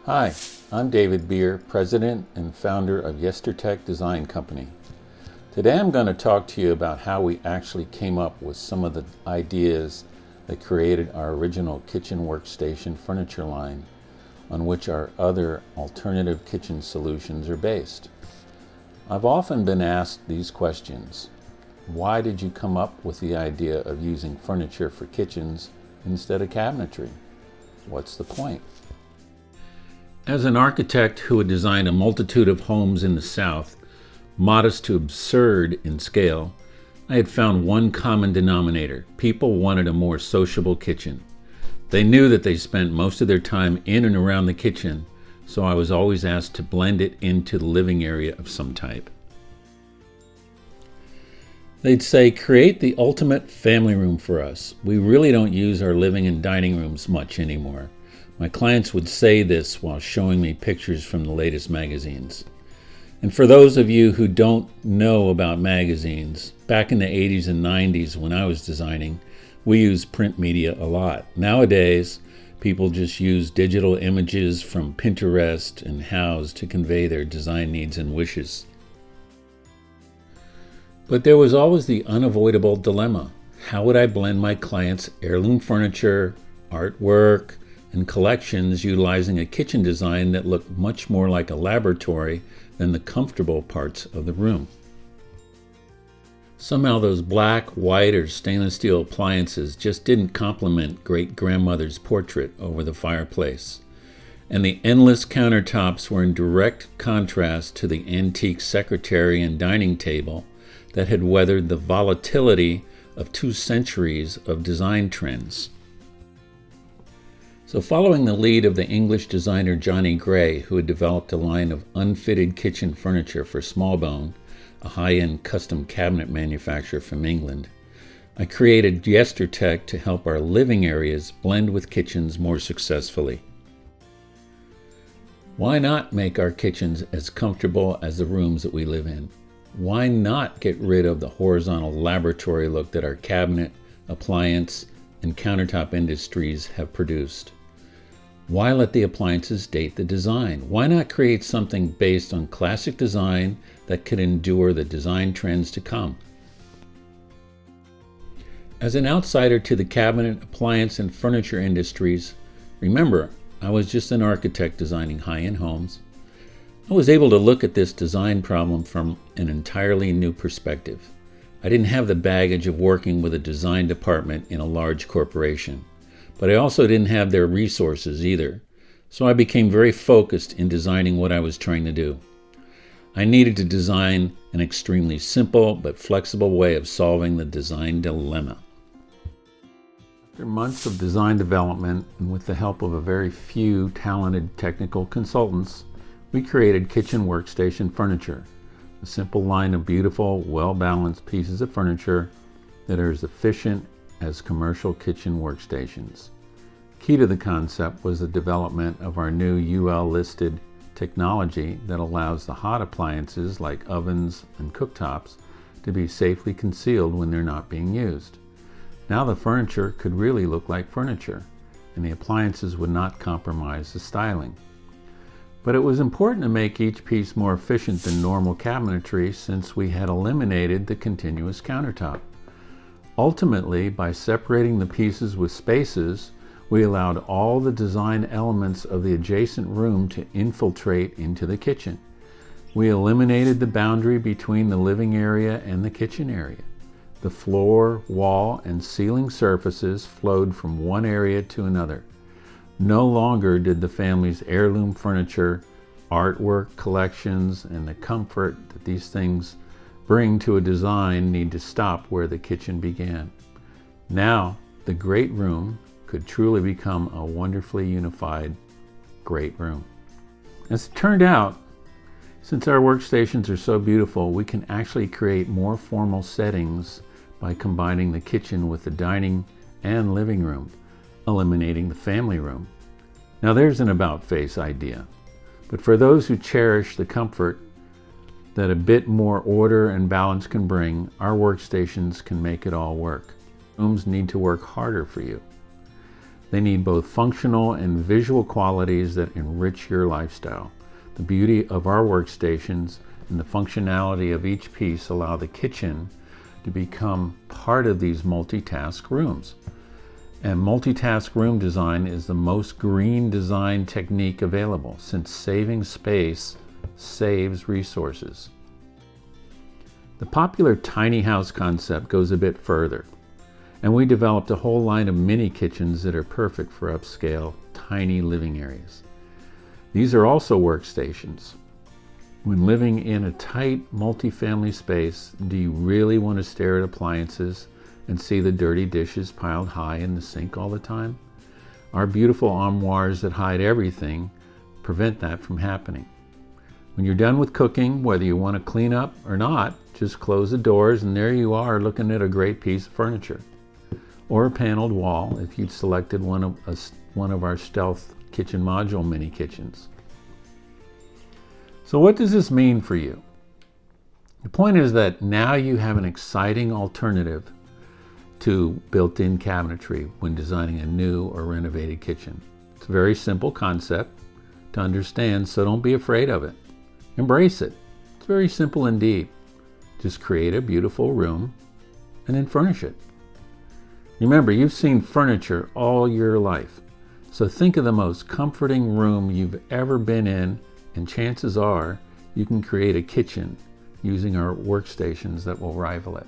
Hi, I'm David Beer, President and founder of YesterTec's Design Company. Today I'm going to talk to you about how we actually came up with some of the ideas that created our original kitchen workstation furniture line, on which our other alternative kitchen solutions are based. I've often been asked these questions. Why did you come up with the idea of using furniture for kitchens instead of cabinetry? What's the point? As an architect who had designed a multitude of homes in the South, modest to absurd in scale, I had found one common denominator. People wanted a more sociable kitchen. They knew that they spent most of their time in and around the kitchen, so I was always asked to blend it into the living area of some type. They'd say, create the ultimate family room for us. We really don't use our living and dining rooms much anymore. My clients would say this while showing me pictures from the latest magazines. And for those of you who don't know about magazines, back in the 80s and 90s when I was designing, we used print media a lot. Nowadays, people just use digital images from Pinterest and Houzz to convey their design needs and wishes. But there was always the unavoidable dilemma. How would I blend my clients' heirloom furniture, artwork, and collections utilizing a kitchen design that looked much more like a laboratory than the comfortable parts of the room? Somehow those black, white, or stainless steel appliances just didn't complement great-grandmother's portrait over the fireplace. And the endless countertops were in direct contrast to the antique secretary and dining table that had weathered the volatility of 2 centuries of design trends. So following the lead of the English designer Johnny Gray, who had developed a line of unfitted kitchen furniture for Smallbone, a high-end custom cabinet manufacturer from England, I created YesterTec's to help our living areas blend with kitchens more successfully. Why not make our kitchens as comfortable as the rooms that we live in? Why not get rid of the horizontal laboratory look that our cabinet, appliance, and countertop industries have produced? Why let the appliances date the design? Why not create something based on classic design that could endure the design trends to come? As an outsider to the cabinet, appliance, and furniture industries, remember, I was just an architect designing high-end homes. I was able to look at this design problem from an entirely new perspective. I didn't have the baggage of working with a design department in a large corporation, but I also didn't have their resources either, so I became very focused in designing what I was trying to do. I needed to design an extremely simple but flexible way of solving the design dilemma. After months of design development, and with the help of a very few talented technical consultants, we created Kitchen Workstation Furniture, a simple line of beautiful, well-balanced pieces of furniture that are as efficient as commercial kitchen workstations. Key to the concept was the development of our new UL-listed technology that allows the hot appliances like ovens and cooktops to be safely concealed when they're not being used. Now the furniture could really look like furniture, and the appliances would not compromise the styling. But it was important to make each piece more efficient than normal cabinetry since we had eliminated the continuous countertop. Ultimately, by separating the pieces with spaces, we allowed all the design elements of the adjacent room to infiltrate into the kitchen. We eliminated the boundary between the living area and the kitchen area. The floor, wall, and ceiling surfaces flowed from one area to another. No longer did the family's heirloom furniture, artwork collections, and the comfort that these things bring to a design need to stop where the kitchen began. Now, the great room could truly become a wonderfully unified great room. As it turned out, since our workstations are so beautiful, we can actually create more formal settings by combining the kitchen with the dining and living room, eliminating the family room. Now there's an about-face idea, but for those who cherish the comfort that a bit more order and balance can bring, our workstations can make it all work. Rooms need to work harder for you. They need both functional and visual qualities that enrich your lifestyle. The beauty of our workstations and the functionality of each piece allow the kitchen to become part of these multitask rooms. And multitask room design is the most green design technique available, since saving space saves resources. The popular tiny house concept goes a bit further, and we developed a whole line of mini kitchens that are perfect for upscale, tiny living areas. These are also workstations. When living in a tight, multifamily space, do you really want to stare at appliances and see the dirty dishes piled high in the sink all the time? Our beautiful armoires that hide everything prevent that from happening. When you're done with cooking, whether you want to clean up or not, just close the doors and there you are looking at a great piece of furniture. Or a paneled wall if you'd selected one of our stealth kitchen module mini kitchens. So what does this mean for you? The point is that now you have an exciting alternative to built-in cabinetry when designing a new or renovated kitchen. It's a very simple concept to understand, so don't be afraid of it. Embrace it. It's very simple indeed. Just create a beautiful room and then furnish it. Remember, you've seen furniture all your life, so think of the most comforting room you've ever been in, and chances are you can create a kitchen using our workstations that will rival it.